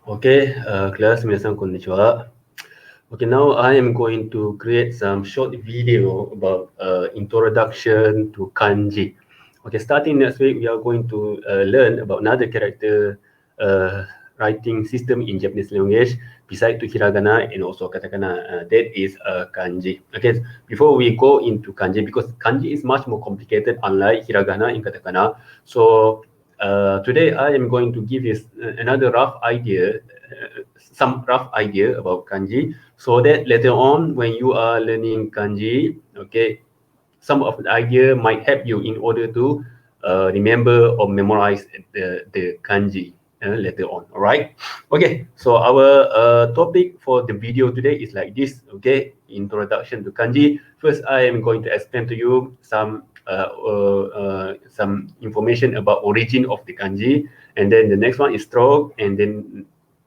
Okay, class, 皆さんこんにちは. Okay, now I am going to create some short video about introduction to kanji. Okay, starting next week, we are going to learn about another character writing system in Japanese language, beside to hiragana and also katakana. That is kanji. Okay, before we go into kanji, because kanji is much more complicated, unlike hiragana and katakana. So today I am going to give you another rough idea, some rough idea about kanji, so that later on when you are learning kanji, okay, some of the idea might help you in order to remember or memorize the kanji later on. All right. Okay. So our topic for the video today is like this. Okay. Introduction to kanji. First, I am going to explain to you some information about origin of the kanji, and then the next one is stroke, and then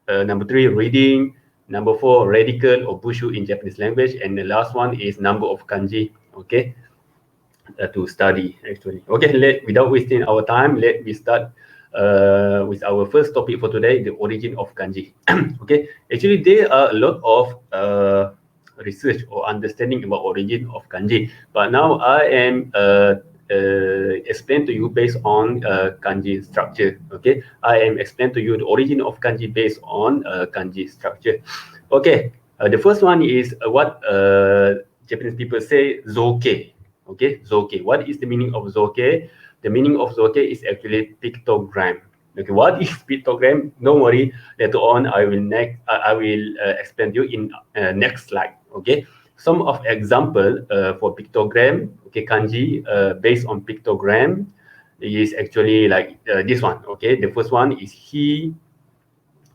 number 3 reading, number 4 radical or bushu in Japanese language, and the last one is number of kanji. Okay. To study actually. Okay, without wasting our time, let me start with our first topic for today, the origin of kanji. Okay, actually there are a lot of research or understanding about origin of kanji, but now I am explain to you based on kanji structure. Okay, I am explain to you the origin of kanji based on kanji structure. Okay, the first one is what Japanese people say, zoke. Okay, zoke. What is the meaning of zoke? The meaning of zoke is actually pictogram. Okay, what is pictogram? Don't worry. Later on, I will explain to you in next slide. Okay, some of example for pictogram. Okay, kanji based on pictogram is actually like this one. Okay, the first one is he.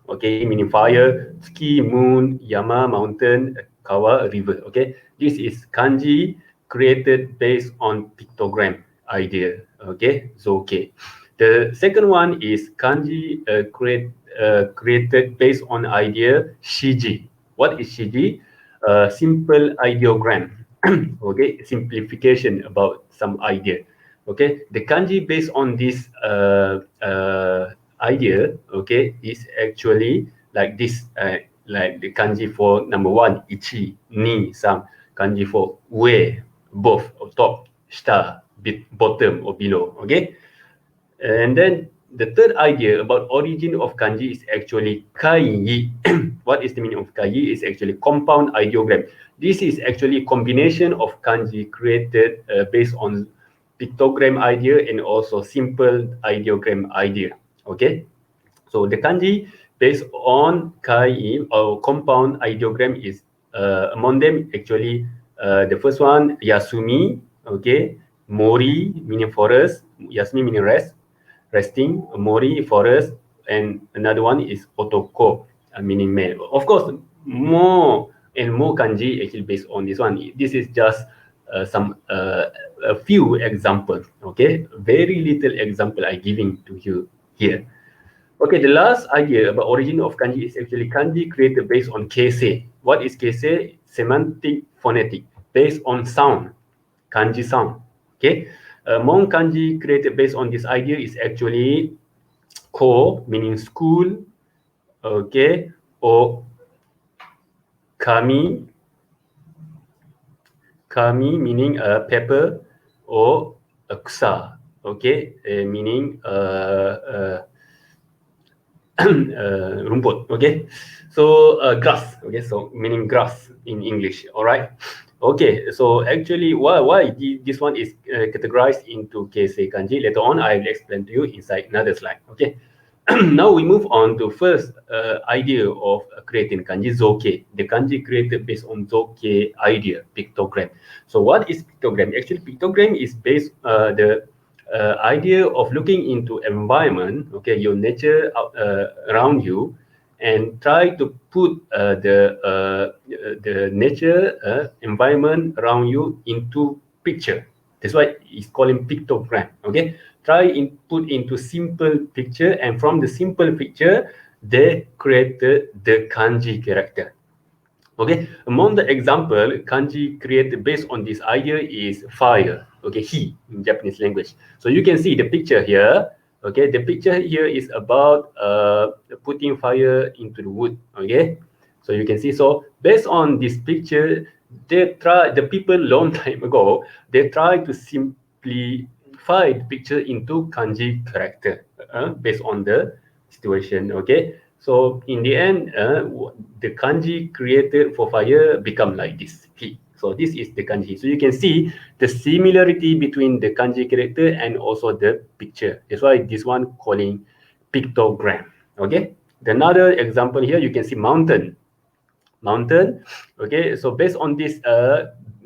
Okay, meaning fire, ski, moon, yama, mountain, kawa, river. Okay, this is kanji created based on pictogram idea. Okay, so okay. The second one is kanji created based on idea shiji. What is shiji? Simple ideogram. Okay, simplification about some idea. Okay, the kanji based on this idea, okay, is actually like this, like the kanji for number 1, ichi, ni, san, kanji for ue, both, or top, shita, bottom or below. Okay, and then the third idea about origin of kanji is actually kai. What is the meaning of kai? Is actually compound ideogram. This is actually combination of kanji created based on pictogram idea and also simple ideogram idea. Okay, so the kanji based on kai or compound ideogram is among them actually the first one, yasumi. Okay, mori meaning forest, yasumi meaning resting, mori forest, and another one is otoko meaning male. Of course, more and more kanji actually based on this one. This is just some a few examples. Okay, very little example I giving to you here. Okay, the last idea about origin of kanji is actually kanji created based on keisei. What is keisei? Semantic phonetic, based on sound, kanji sound. Okay, among kanji created based on this idea is actually ko, meaning school, okay, or kami, meaning pepper, or kusa, okay, meaning rumput. Okay, so grass. Okay, so meaning grass in English. All right. Okay, so actually why this one is categorized into keisei kanji, later on I will explain to you inside another slide. Okay, now we move on to first idea of creating kanji, zoke. The kanji created based on zoke idea, pictogram. So what is pictogram? Actually, pictogram is based the idea of looking into environment, okay, your nature around you, and try to put the nature environment around you into picture. That's why it's calling pictogram. Okay, try put into simple picture, and from the simple picture, they created the kanji character. Okay, among the example, kanji created based on this idea is fire. Okay, he in Japanese language. So you can see the picture here. Okay, the picture here is about putting fire into the wood. Okay, so you can see. So based on this picture, the people long time ago, they tried to simplify the picture into kanji character based on the situation. Okay, so in the end, the kanji created for fire become like this. So this is the kanji. So you can see the similarity between the kanji character and also the picture. That's why this one calling pictogram. Okay. Another example here, you can see mountain. Mountain. Okay. So based on this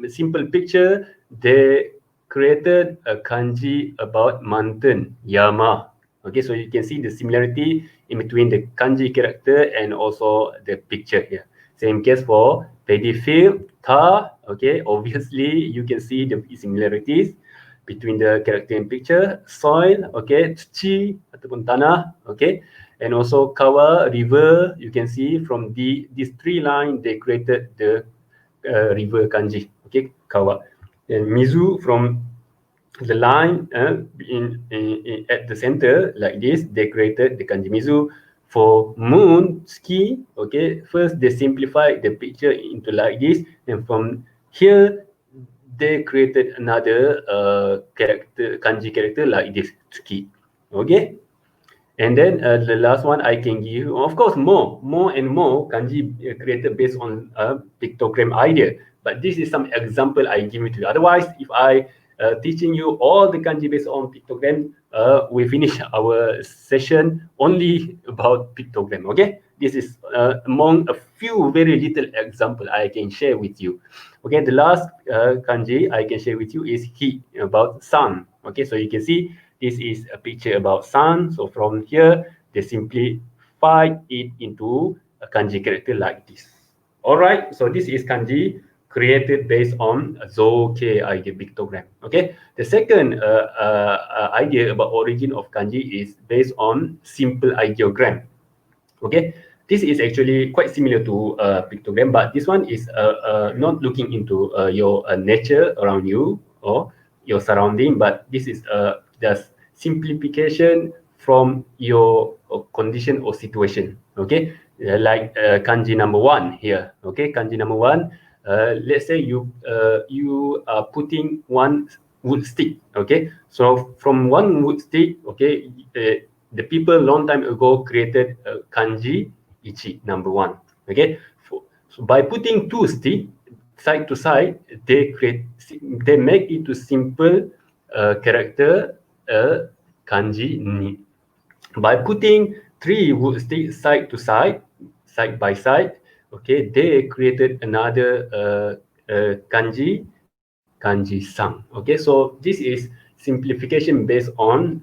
simple picture, they created a kanji about mountain, Yama. Okay. So you can see the similarity in between the kanji character and also the picture here. Same case for paddy field, tar. Okay, obviously you can see the similarities between the character and picture. Soil, okay, tsuchi ataupun tanah, okay, and also kawa, river. You can see from these three lines they created the river kanji. Okay, kawa. And mizu from the line at the center like this, they created the kanji mizu. For moon, ski, okay, first they simplified the picture into like this, and from here they created another character, kanji character like this, ski. Okay, and then the last one I can give you, of course, more and more kanji created based on a pictogram idea. But this is some example I give it to you. Otherwise, if I teaching you all the kanji based on pictogram, we finish our session only about pictogram. Okay, this is among a few very little example I can share with you. Okay, the last kanji I can share with you is he, about sun. Okay, so you can see this is a picture about sun. So from here, they simplify it into a kanji character like this. All right, so this is kanji created based on Zoke idea pictogram. Okay, the second idea about origin of kanji is based on simple ideogram. Okay, this is actually quite similar to pictogram, but this one is not looking into your nature around you or your surrounding, but this is just simplification from your condition or situation. Okay, like kanji number one here. Okay, kanji number one. Let's say you are putting one wood stick. Okay, so from one wood stick, okay, the people long time ago created kanji ichi number one. Okay, so by putting two stick side to side, they make it to simple character kanji ni. By putting three wood sticks side to side, side by side, okay, they created another kanji sang. Okay, so this is simplification based on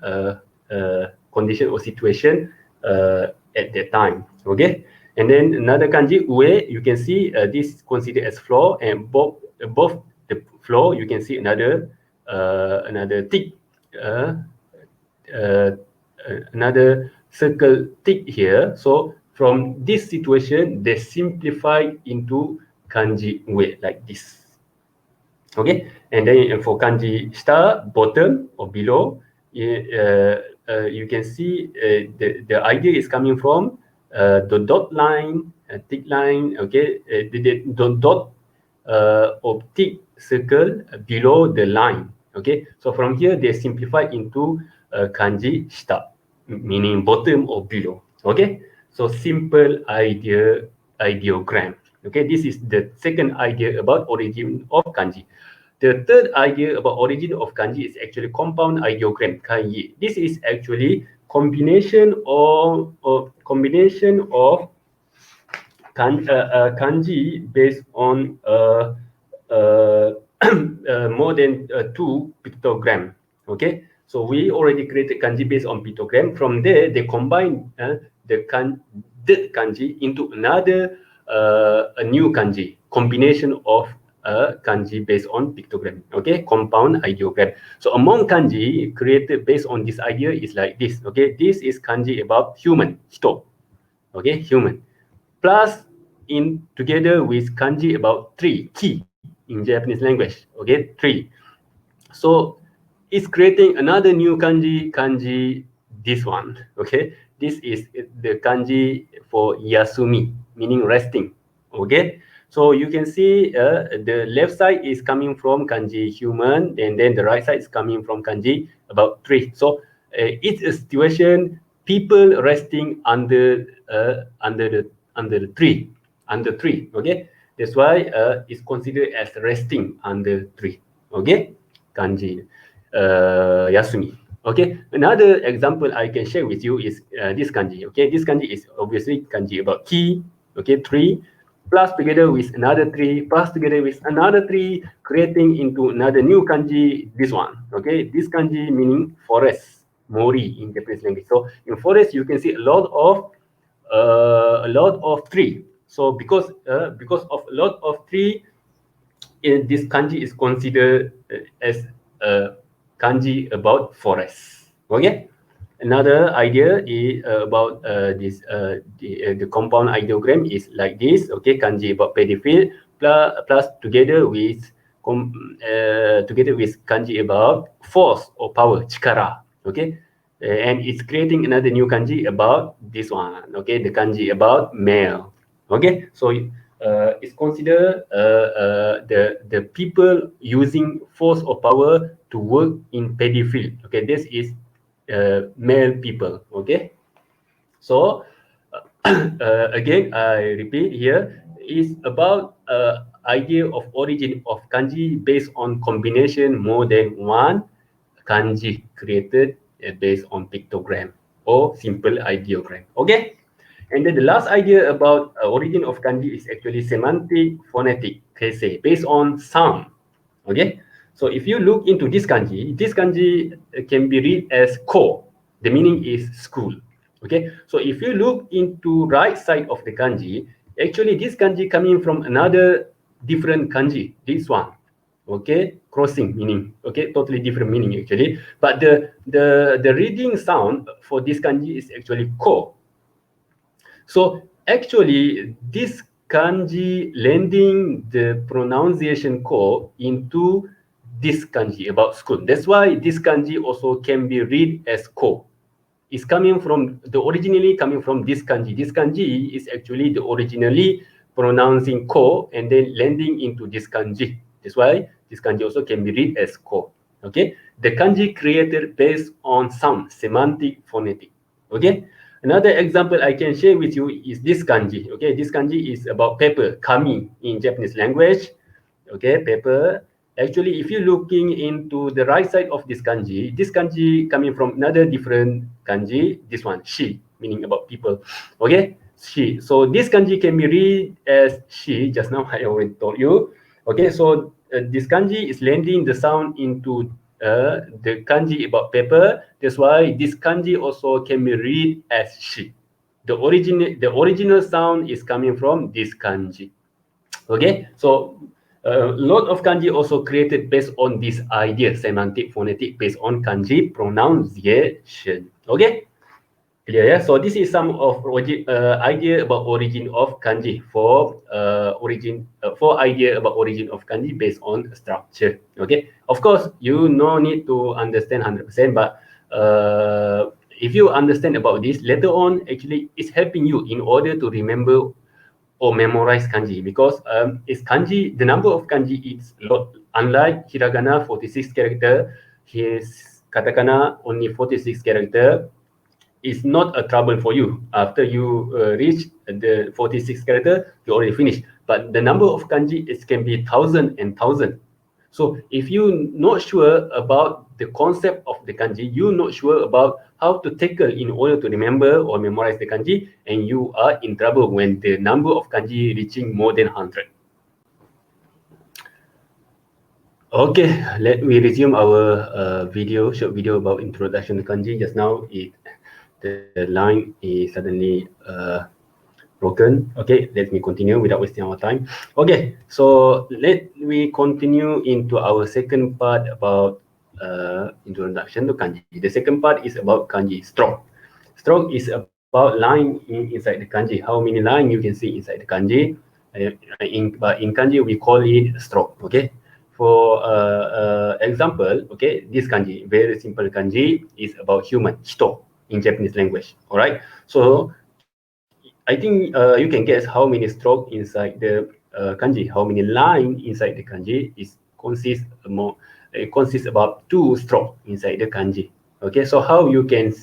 condition or situation at that time. Okay, and then another kanji ue, you can see this considered as floor, and above the floor you can see another tick, another circle tick here. So from this situation, they simplify into kanji ue like this. Okay, and then for kanji star, bottom or below, you can see the idea is coming from the dot line, tick line. Okay, the dot or tick circle below the line. Okay, so from here they simplify into kanji star, meaning bottom or below. Okay, so simple ideogram. Okay, this is the second idea about origin of kanji. The third idea about origin of kanji is actually compound ideogram, kanji. This is actually combination of kanji based on more than two pictogram. Okay, so we already created kanji based on pictogram. From there, they combine the kanji into another a new kanji combination of kanji based on pictogram. Okay, compound ideogram. So among kanji created based on this idea is like this. Okay, this is kanji about human, hito. Okay, human. Plus in together with kanji about tree, ki in Japanese language. Okay, tree. So it's creating another new kanji this one. Okay, this is the kanji for Yasumi, meaning resting. Okay, so you can see the left side is coming from kanji human, and then the right side is coming from kanji about tree. So it's a situation people resting under the tree, Okay, that's why it's considered as resting under tree. Okay, kanji Yasumi. Okay, another example I can share with you is this kanji. Okay, this kanji is obviously kanji about key. Okay, tree plus together with another tree plus together with another tree, creating into another new kanji. This one. Okay, this kanji meaning forest, mori in Japanese language. So in forest you can see a lot of tree. So because of a lot of tree, this kanji is considered as a kanji about forest. Okay. Another idea is about the compound ideogram is like this. Okay, kanji about paddy field plus together with kanji about force or power, chikara. Okay, and it's creating another new kanji about this one. Okay, the kanji about male. Okay, so it's considered the people using force or power to work in paddy field. Okay, this is male people. Okay, so again I repeat here is about idea of origin of kanji based on combination more than one kanji created based on pictogram or simple ideogram. Okay, and then the last idea about origin of kanji is actually semantic phonetic keisei based on sound. Okay, so if you look into this kanji can be read as ko. The meaning is school. Okay, so if you look into right side of the kanji, actually this kanji coming from another different kanji. This one, okay, crossing meaning. Okay, totally different meaning actually. But the reading sound for this kanji is actually ko. So actually, this kanji lending the pronunciation ko into this kanji about school. That's why this kanji also can be read as ko. It's coming from originally coming from this kanji. This kanji is actually the originally pronouncing ko and then lending into this kanji. That's why this kanji also can be read as ko. Okay, the kanji created based on sound, semantic, phonetic. Okay. Another example I can share with you is this kanji. Okay, this kanji is about paper, kami in Japanese language. Okay, paper. Actually, if you're looking into the right side of this kanji coming from another different kanji, this one, shi, meaning about people. Okay, shi. So this kanji can be read as shi, just now I already told you. Okay, so this kanji is lending the sound into the kanji about paper. That's why this kanji also can be read as shi. The original sound is coming from this kanji. Okay, so a lot of kanji also created based on this idea, semantic phonetic based on kanji pronunciation. Okay, clear? Yeah. So this is some of idea about origin of kanji for idea about origin of kanji based on structure. Okay, of course you no need to understand 100%, but if you understand about this later on, actually it's helping you in order to remember or memorize kanji, because it's kanji, the number of kanji is lot. Unlike hiragana 46 character, his katakana only 46 character. Is not a trouble for you. After you reach the 46 character, you already finished. But the number of kanji it can be thousand and thousand. So if you not sure about the concept of the kanji, you not sure about how to tackle in order to remember or memorize the kanji, and you are in trouble when the number of kanji reaching more than 100. Okay, let me resume our short video about introduction to kanji. Just now, the line is suddenly broken. Okay, let me continue without wasting our time. Okay, so let me continue into our second part about introduction to kanji. The second part is about kanji stroke. Stroke is about line inside the kanji. How many lines you can see inside the kanji? But in kanji we call it stroke. Okay. For example, okay, this kanji, very simple kanji, is about human, hito. in Japanese language. All right. So I think you can guess how many strokes inside the kanji, how many lines inside the kanji is consists about 2 strokes inside the kanji. Okay, so how you can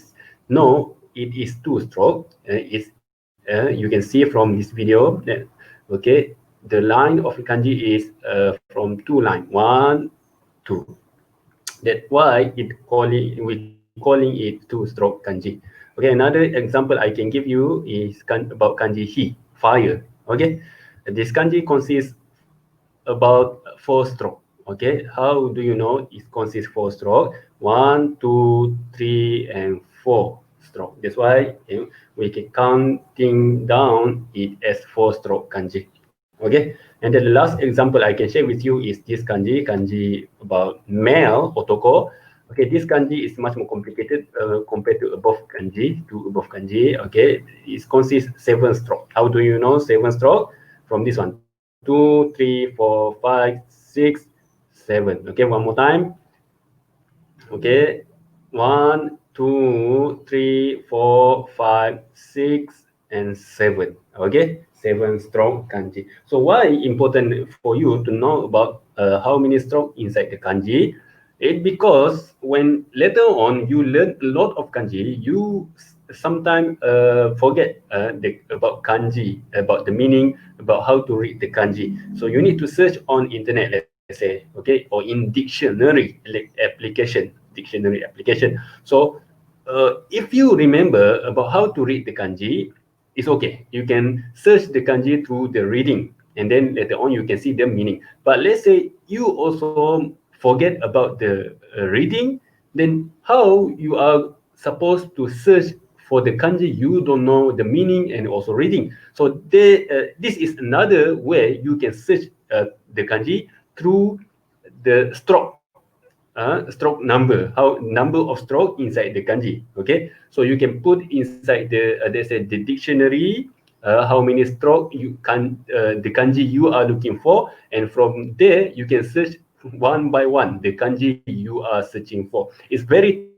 know it is 2 strokes? You can see from this video that okay, the line of kanji is from 2 lines, 1, 2. That's why we calling it 2-stroke kanji. Okay, another example I can give you is about kanji he, fire. Okay, this kanji consists about 4 stroke. Okay, how do you know it consists 4 stroke? 1, 2, 3, and 4 stroke. That's why we can counting down it as 4-stroke kanji. Okay, and then the last example I can share with you is this kanji about male, otoko. Okay, this kanji is much more complicated compared to above kanji. Okay, it consists 7 stroke. How do you know 7 stroke? From this one, 2, 3, 4, 5, 6, 7. Okay, one more time. Okay, 1, 2, 3, 4, 5, 6, and 7. Okay, 7-stroke kanji. So why important for you to know about how many strokes inside the kanji? It because when later on you learn a lot of kanji, you sometimes forget about kanji, about the meaning, about how to read the kanji. So you need to search on internet, let's say, okay, or in dictionary application. So if you remember about how to read the kanji, it's okay. You can search the kanji through the reading, and then later on you can see the meaning. But let's say you also forget about the reading, then how you are supposed to search for the kanji you don't know the meaning and also reading. So this is another way you can search the kanji through the stroke number, how number of stroke inside the kanji. Okay, so you can put inside the let's say the dictionary how many stroke the kanji you are looking for, and from there you can search one by one the kanji you are searching for. It's very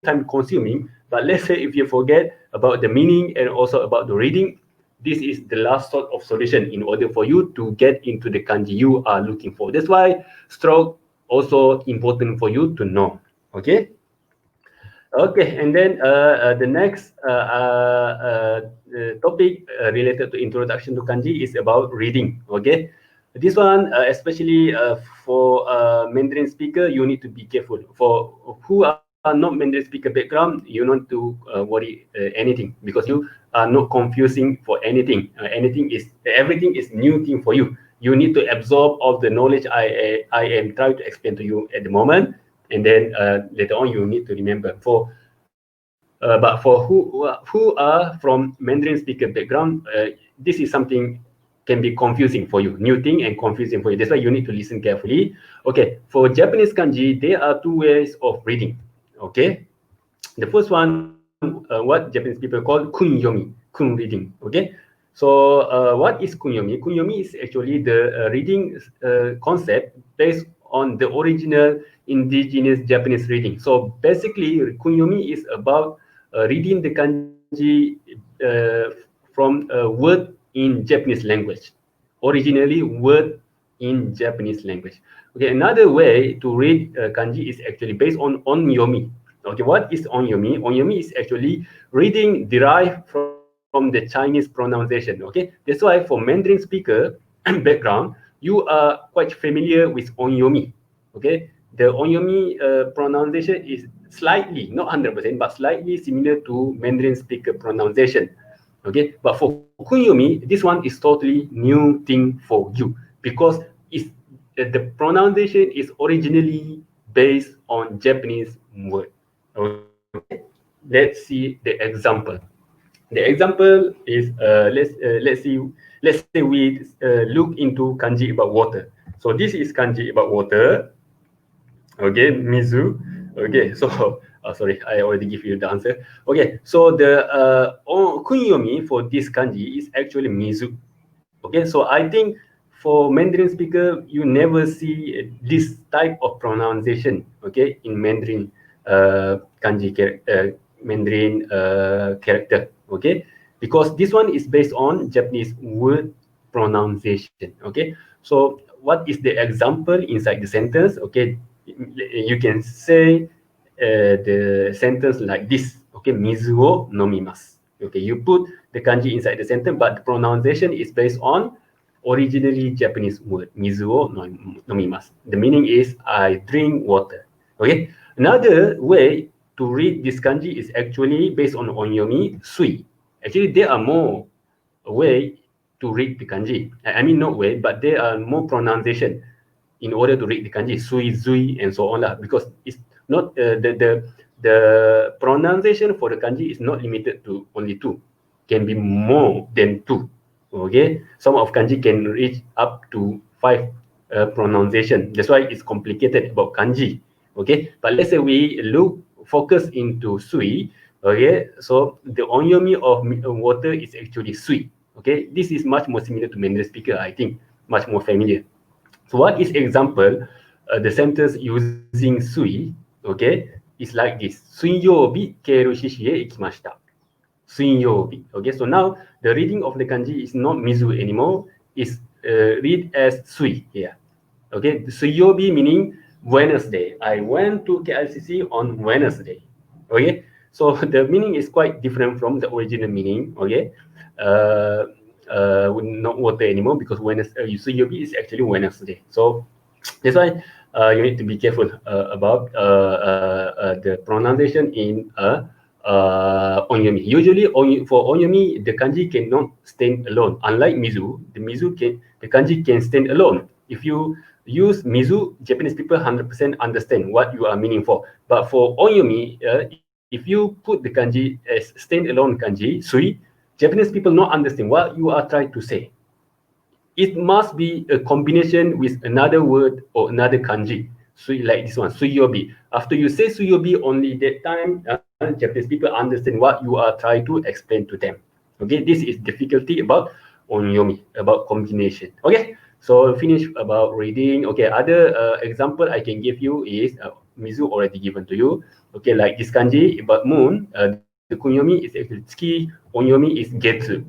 time consuming, but let's say if you forget about the meaning and also about the reading, this is the last sort of solution in order for you to get into the kanji you are looking for. That's why stroke also important for you to know. Okay. Okay, and then the next topic related to introduction to kanji is about reading. Okay, this one especially for Mandarin speaker, you need to be careful. For who are not Mandarin speaker background, you not to worry anything, because you are not confusing for anything. Everything is new thing for you. You need to absorb all the knowledge I am trying to explain to you at the moment, and then later on you need to remember. But for who are from Mandarin speaker background, this is something can be confusing for you, new thing and confusing for you. That's why you need to listen carefully. Okay, for Japanese kanji, there are 2 ways of reading. Okay, the first one, what Japanese people call kunyomi, kun reading. Okay, so what is kunyomi? Kunyomi is actually the reading concept based on the original indigenous Japanese reading. So basically, kunyomi is about reading the kanji from a word in Japanese language. Originally, word in Japanese language. Okay, another way to read kanji is actually based on onyomi. Okay, what is onyomi? Onyomi is actually reading derived from the Chinese pronunciation. Okay, that's why for Mandarin speaker background, you are quite familiar with onyomi. Okay, the onyomi pronunciation is slightly, not 100%, but slightly similar to Mandarin speaker pronunciation. Okay, but for kunyomi, this one is totally new thing for you, because the pronunciation is originally based on Japanese word. Okay, let's see the example. The example is let's say we look into kanji about water. So this is kanji about water. Okay, Mizu. Okay, so sorry, I already give you the answer. Okay, so the kunyomi for this kanji is actually Mizu. Okay, so I think for Mandarin speaker, you never see this type of pronunciation. Okay, in Mandarin kanji Mandarin character, okay? Because this one is based on Japanese word pronunciation, okay? So what is the example inside the sentence? Okay, you can say the sentence like this, okay? Mizu wo nomimasu. Okay, you put the kanji inside the sentence, but the pronunciation is based on originally Japanese word, mizu wo nomimasu. The meaning is I drink water, okay? Another way to read this kanji is actually based on onyomi, sui. Actually, there are more way to read the kanji. I mean, not way, but there are more pronunciation in order to read the kanji, sui, zui, and so on lah. Because it's not the pronunciation for the kanji is not limited to only two, can be more than two. Okay, some of kanji can reach up to 5 pronunciation. That's why it's complicated about kanji. Okay, but let's say we focus into sui. Okay, so the onyomi of water is actually sui. Okay, this is much more similar to Mandarin speaker. I think much more familiar. So what is example? The sentence using sui, okay, is like this. 水曜日、ケールシシへ行きました。水曜日. Okay, so now the reading of the kanji is not mizu anymore. It's read as sui here. Okay, 水曜日 meaning Wednesday. I went to KLCC on Wednesday. Okay, so the meaning is quite different from the original meaning. Okay, not water anymore because Wednesday, 水曜日 is actually Wednesday. So that's why you need to be careful about the pronunciation in onyomi. Usually, for onyomi, the kanji cannot stand alone. Unlike mizu, the kanji can stand alone. If you use mizu, Japanese people 100% understand what you are meaning for. But for onyomi, if you put the kanji as stand-alone kanji, sui, Japanese people not understand what you are trying to say. It must be a combination with another word or another kanji. Sui, like this one, suyobi. After you say suyobi, only that time Japanese people understand what you are trying to explain to them. Okay, this is difficulty about onyomi, about combination. Okay, so finish about reading. Okay, other example I can give you is Mizu already given to you. Okay, like this kanji about moon, the kunyomi is actually tsuki, onyomi is getsu.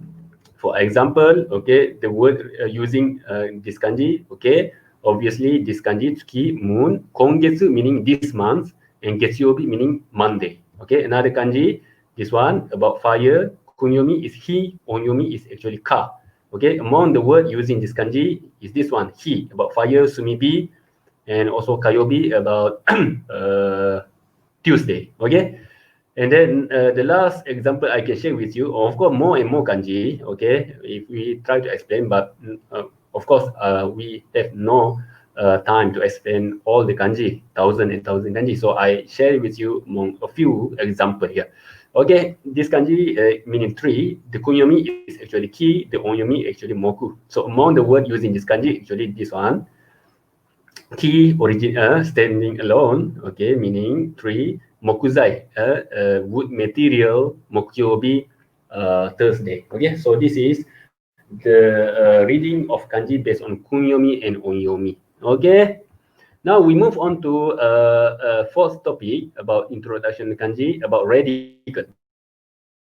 For example, okay, the word using this kanji, okay, obviously this kanji, tsuki, moon, kongetsu meaning this month, and getsuyobi meaning Monday. Okay, another kanji, this one about fire, kunyomi is he, onyomi is actually ka. Okay, among the word using this kanji is this one, he, about fire, sumibi, and also kayobi about Tuesday. Okay, and then the last example I can share with you, of course, more and more kanji, okay, if we try to explain, but of course, we have no time to explain all the kanji, thousand and thousand kanji. So I share with you among a few examples here. Okay, this kanji meaning tree, the kunyomi is actually ki, the onyomi actually moku. So among the word using this kanji, actually this one, ki origin standing alone, okay, meaning tree, mokuzai, wood material, mokyobi, Thursday. Okay, so this is the reading of kanji based on kunyomi and onyomi. Okay, now we move on to fourth topic about introduction to kanji, about radical,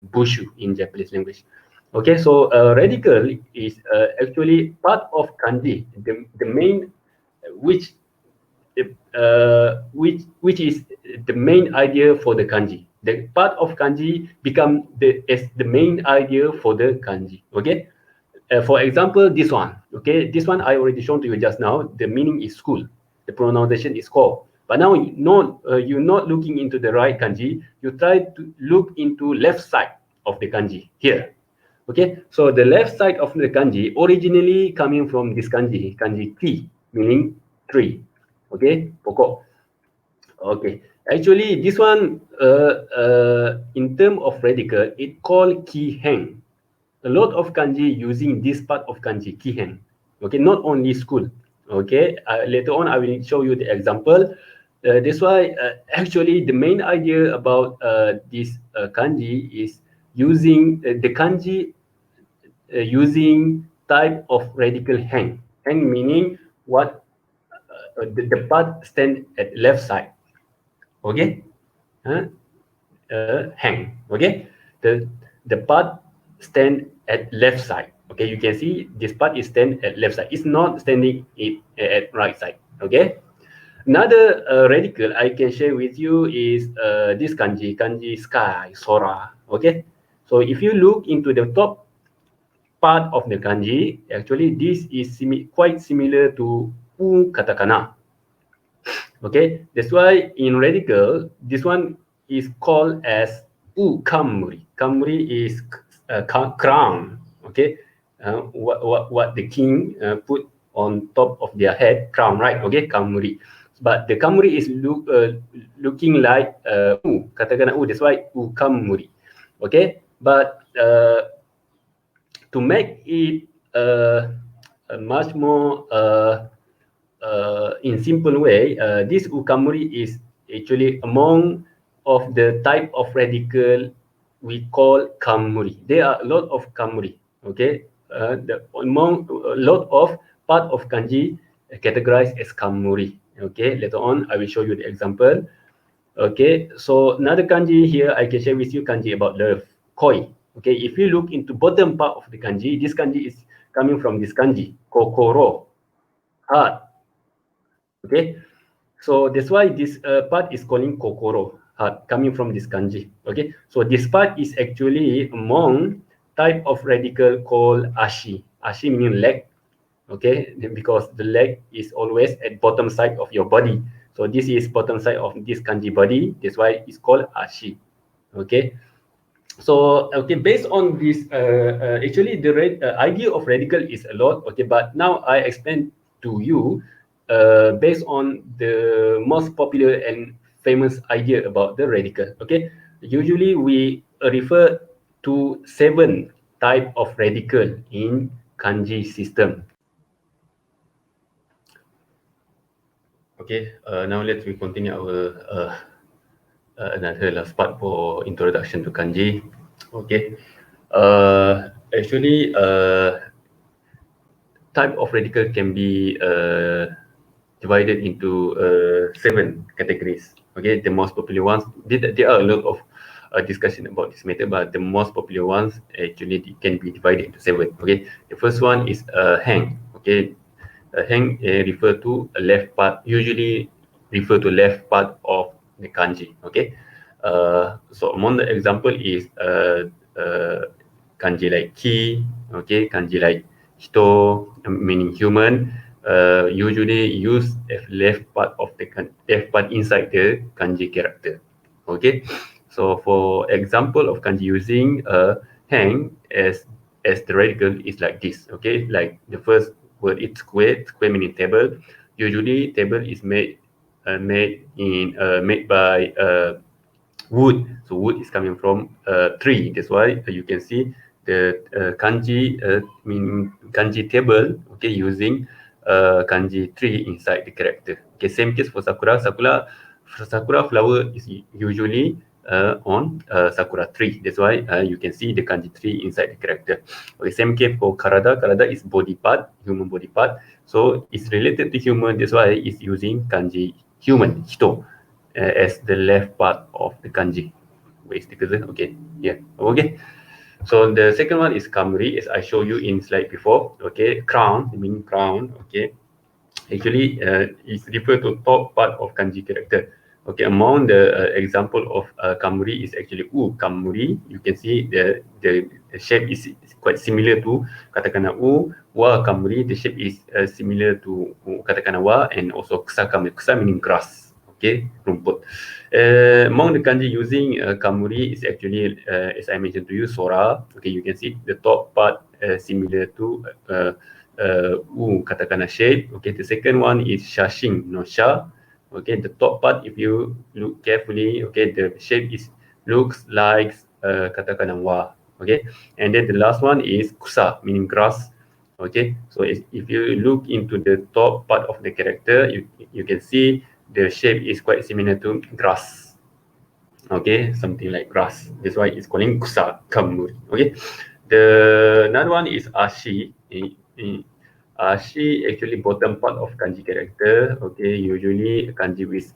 bushu in Japanese language. Okay, so radical is actually part of kanji, the main, which which is the main idea for the kanji. The part of kanji become the main idea for the kanji. Okay, for example, this one. Okay, this one I already shown to you just now. The meaning is school. The pronunciation is call. But now you're not looking into the right kanji. You try to look into left side of the kanji here. Okay, so the left side of the kanji originally coming from this kanji, kanji ki, meaning tree. Okay, pokok. Okay, actually this one in term of radical, it called kiheng. A lot of kanji using this part of kanji, kiheng. Okay, not only school. Okay, later on I will show you the example. That's why actually the main idea about this kanji is using the kanji using type of radical hang. Hang meaning what the part stand at left side. Okay, hang. Okay, the part stand at left side. Okay, you can see this part is stand at left side. It's not standing at right side. Okay. Another radical I can share with you is this kanji sky, sora. Okay, so if you look into the top part of the kanji, actually this is quite similar to u katakana. Okay, that's why in radical, this one is called as u kamuri. Kamuri is crown. Okay, what the king put on top of their head, crown, right? Okay, kamuri. But the kamuri is looking like katakana u. That's why u kamuri. Okay, but to make it a much more in simple way, this ukamuri is actually among of the type of radical we call kamuri. There are a lot of kamuri. Okay, among a lot of part of kanji categorized as kamuri. Okay, later on I will show you the example. Okay, so another kanji here I can share with you kanji about love, koi. Okay, if you look into bottom part of the kanji, this kanji is coming from this kanji, kokoro, heart. Okay, so that's why this part is calling kokoro, heart, coming from this kanji. Okay, so this part is actually among type of radical called ashi. Ashi meaning leg. Okay, because the leg is always at bottom side of your body. So this is bottom side of this kanji body. That's why it's called ashi. Okay. So okay, based on this, actually the idea of radical is a lot. Okay, but now I explain to you based on the most popular and famous idea about the radical. Okay, usually we refer to 7 type of radical in kanji system. Okay, now let's we continue our another last part for introduction to kanji. Okay, actually, type of radical can be divided into 7 categories. Okay, the most popular ones. There are a lot of discussion about this method, but the most popular ones actually can be divided into 7. Okay, the first one is hang. Okay, hang refer to a left part. Usually refer to left part of the kanji. Okay, so among the example is kanji like ki. Okay, kanji like hito, meaning human, usually use as left part of the left part inside the kanji character. Okay, so for example of kanji using hang as the radical is like this. Okay, like the first word is square. Square meaning table. Usually table is made by wood. So wood is coming from tree. That's why you can see the kanji kanji table. Okay, using kanji tree inside the character. Okay, same case for sakura. Sakura flower is usually on sakura tree. That's why you can see the kanji tree inside the character. Okay, same case for karada. Karada is body part, human body part. So it's related to human. That's why it's using kanji human, hito, as the left part of the kanji. Where is the cursor? Okay, yeah, okay. So the second one is kamuri, as I showed you in slide before. Okay, crown, meaning crown. Okay, actually is referred to top part of kanji character. Okay, among the example of kamuri is actually kamuri. You can see the shape is quite similar to katakana wa kamuri. The shape is similar to katakana wa, and also kusa kamuri. Kusa meaning grass. Okay, rumput. Among the kanji using kamuri is actually, as I mentioned to you, sora. Okay, you can see the top part similar to katakana shape. Okay, the second one is shashin, no sha. Okay, the top part, if you look carefully, okay, the shape is looks like katakana wa. Okay, and then the last one is kusa, meaning grass. Okay, so if you look into the top part of the character, you can see the shape is quite similar to grass. Okay, something like grass. That's why it's calling kusa kamuri. Okay, the another one is ashi. Ashi actually bottom part of kanji character. Okay, usually kanji with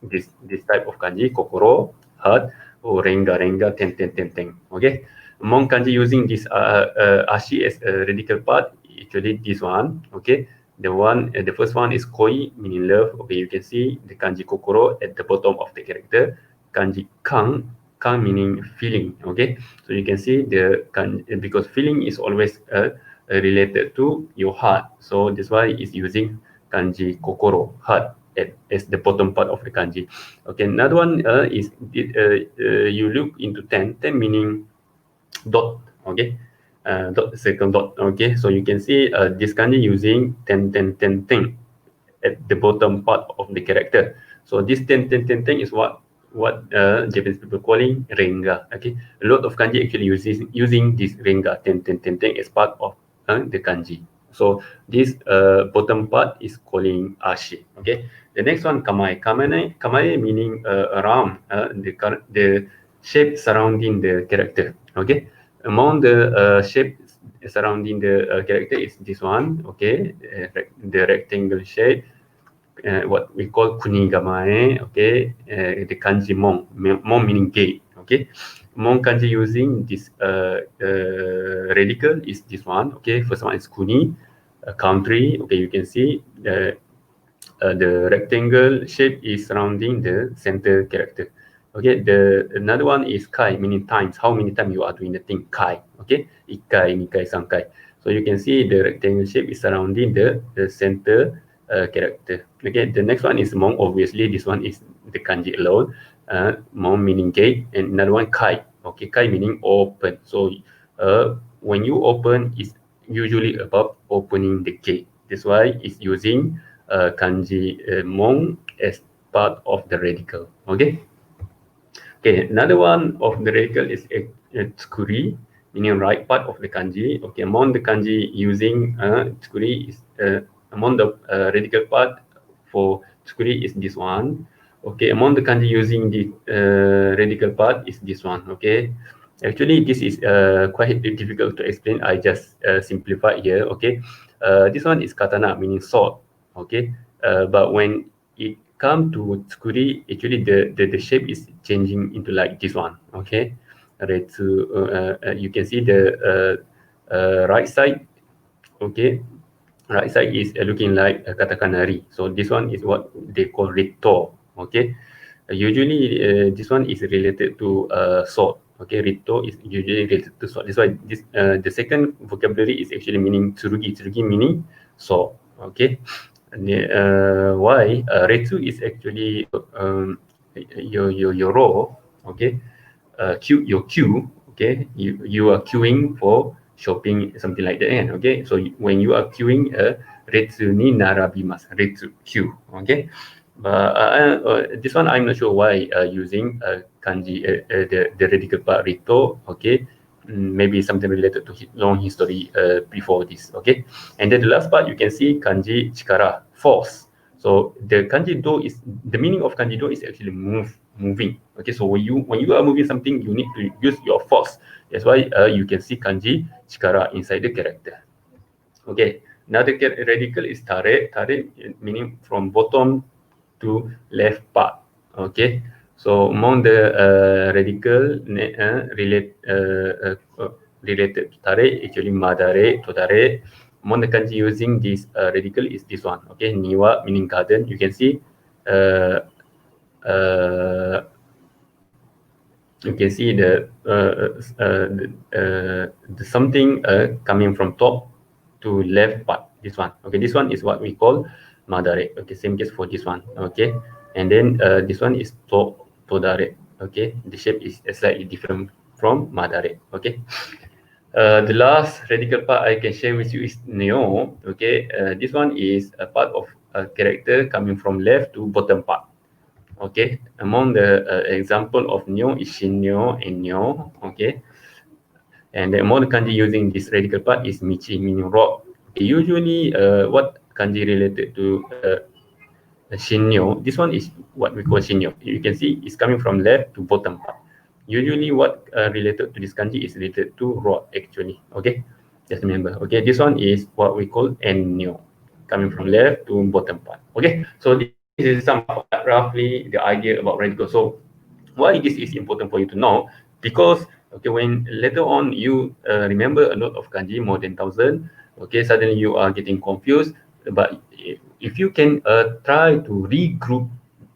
this type of kanji, kokoro, heart. or renga, renga, ten, ten, ten, ten. Okay. Among kanji using this ashi as a radical part, actually this one. Okay. The first one is koi, meaning love. Okay, you can see the kanji kokoro at the bottom of the character. Kanji kang meaning feeling. Okay, so you can see the because feeling is always related to your heart. So that's why it's using kanji kokoro, heart, as the bottom part of the kanji. Okay, another one is you look into 10, 10 meaning dot. Okay, dot, second dot. Okay, so you can see this kanji using 10, 10, 10, 10 at the bottom part of the character. So this 10, 10, 10, 10 is what Japanese people calling renga. Okay, a lot of kanji actually using this renga 10, 10, 10, 10 as part of the kanji. So this bottom part is calling ashi. Okay, the next one kamae. Kamae meaning around the shape surrounding the character. Okay, among the shape surrounding the character is this one. Okay, the rectangle shape. What we call kunigamae, okay, the kanji mon, mon meaning gate, okay. Mon kanji using this radical is this one, okay. First one is kuni, country, okay. You can see the rectangle shape is surrounding the center character. Okay, the another one is kai, meaning times, how many times you are doing the thing, kai, okay, ikai, nikai, sankai. So you can see the rectangle shape is surrounding the center character. Okay, the next one is mong, obviously this one is the kanji alone. Mong meaning gate, and another one kai, okay, kai meaning open. So when you open, it's usually about opening the gate. That's why it's using kanji mong as part of the radical. Okay. Okay. Another one of the radical is tsukuri, meaning right part of the kanji. Okay. Among the kanji using tsukuri is among the radical part for tsukuri is this one. Okay. Among the kanji using the radical part is this one. Okay. Actually, this is quite difficult to explain. I just simplify here. Okay. This one is katana, meaning sword. Okay, but when it come to tsukuri, actually the shape is changing into like this one. Okay, retsu, you can see the right side. Okay, right side is looking like a katakanari. So this one is what they call rito. Okay, usually this one is related to sword. Okay, rito is usually related to sword. That's why this the second vocabulary is actually meaning tsurugi. Tsurugi meaning sword. Okay. Why retsu is actually your role, okay. Your queue, okay. You are queuing for shopping, something like that, okay. So when you are queuing, retsu ni narabimasu, retsu queue, okay. But this one I'm not sure why using kanji the radical part rito, okay. Maybe something related to long history before this, okay. And then the last part you can see kanji chikara, force. So the kanji do is the meaning of kanji do is actually moving. Okay, so when you are moving something, you need to use your force. That's why you can see kanji chikara inside the character. Okay, another radical is tare. Tare meaning from bottom to left part. Okay, so among the radical related to tare, actually madare, todare. Among the kanji using this radical is this one. Okay, niwa meaning garden. You can see uh, uh, you can see the something coming from top to left part. This one. Okay, this one is what we call madare. Okay, same case for this one. Okay, and then this one is todare. Okay, the shape is slightly different from madare. Okay. The last radical part I can share with you is neo. Okay, this one is a part of a character coming from left to bottom part. Okay, among the example of neo is shinnyo and nyo. Okay, and the among the kanji using this radical part is michi, meaning rock. Okay, usually, what kanji related to shinnyo? This one is what we call shinnyo. You can see it's coming from left to bottom part. Usually, what related to this kanji is related to rock actually. Okay, just remember. Okay, this one is what we call ennyo, coming from left to bottom part. Okay, so this is some roughly the idea about radical. So Why this is important for you to know? Because okay, when later on you remember a lot of kanji, more than 1,000, okay, suddenly you are getting confused. But if you can try to regroup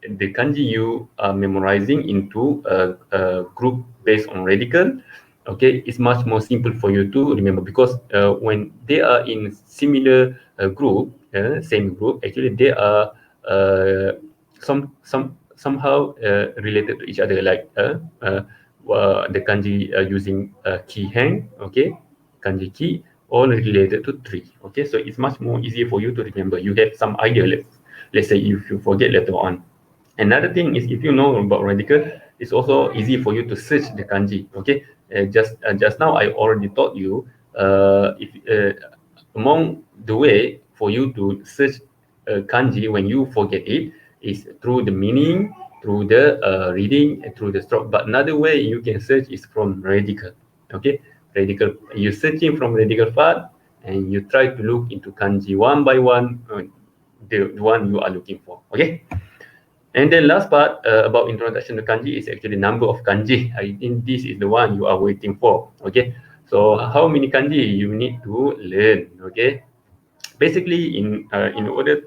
the kanji you are memorizing into a group based on radical, okay, it's much more simple for you to remember, because when they are in similar group, same group, actually they are somehow related to each other, like the kanji using key hang, okay, kanji key, all related to tree. Okay, so it's much more easier for you to remember. You have some idea. Let's say if you forget later on. Another thing is, if you know about radical, it's also easy for you to search the kanji. Okay, just now I already taught you if among the way for you to search kanji when you forget it is through the meaning, through the reading, and through the stroke. But another way you can search is from radical. Okay, radical. You searching from radical part, and you try to look into kanji one by one, the one you are looking for. Okay. And then last part about introduction to kanji is actually number of kanji. I think this is the one you are waiting for. Okay, so how many kanji you need to learn? Okay, basically in order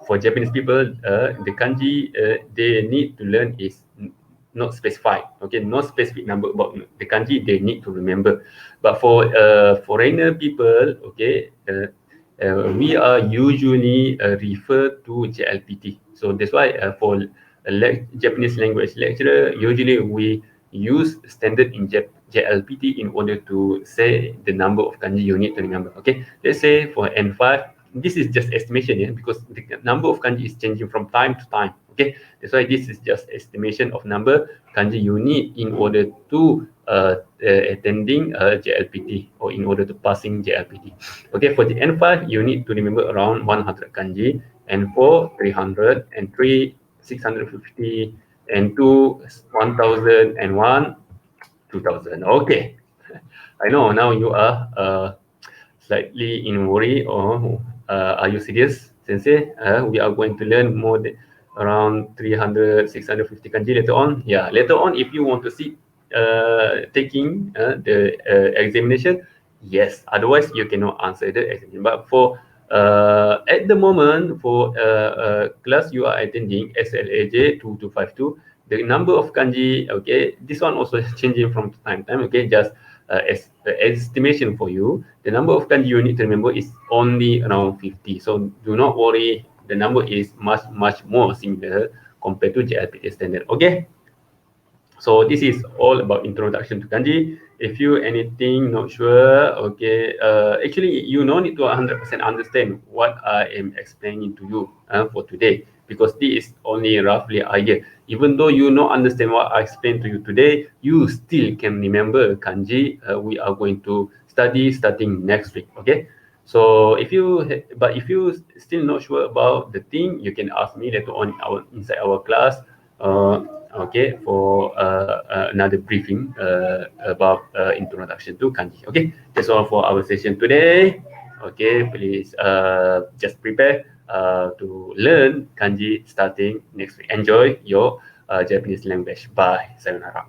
for Japanese people, the kanji they need to learn is not specified. Okay, not specific number about the kanji they need to remember. But for foreigner people, okay, we are usually referred to JLPT. So that's why for Japanese language lecturer, usually we use standard in JLPT in order to say the number of kanji you need to remember. Okay, let's say for N5, this is just estimation, yeah, because the number of kanji is changing from time to time. Okay, that's why this is just estimation of number kanji you need in order to attending JLPT, or in order to passing JLPT. Okay, for the N5, you need to remember around 100 kanji, N4 300, N3 650, N2 1000, N1 2000. Okay, I know now you are slightly in worry, or are you serious, Sensei? We are going to learn more than around 300, 650 kanji later on. Yeah, later on, if you want to see taking the examination, yes. Otherwise, you cannot answer the examination. But for at the moment, for class you are attending, SLAJ 2252, the number of kanji, okay, this one also changing from time to time. Okay, just as estimation for you, the number of kanji you need to remember is only around 50. So do not worry, the number is much more similar compared to JLPT standard. Okay, so this is all about introduction to kanji. If you anything not sure, okay, actually you no need to 100% understand what I am explaining to you for today, because this is only roughly idea. Even though you not understand what I explained to you today, you still can remember kanji. We are going to study starting next week. Okay. So if you still not sure about the thing, you can ask me later on inside our class. Okay, for another briefing about introduction to kanji. Okay, that's all for our session today. Okay, please just prepare to learn kanji starting next week. Enjoy your Japanese language. Bye. Sayonara.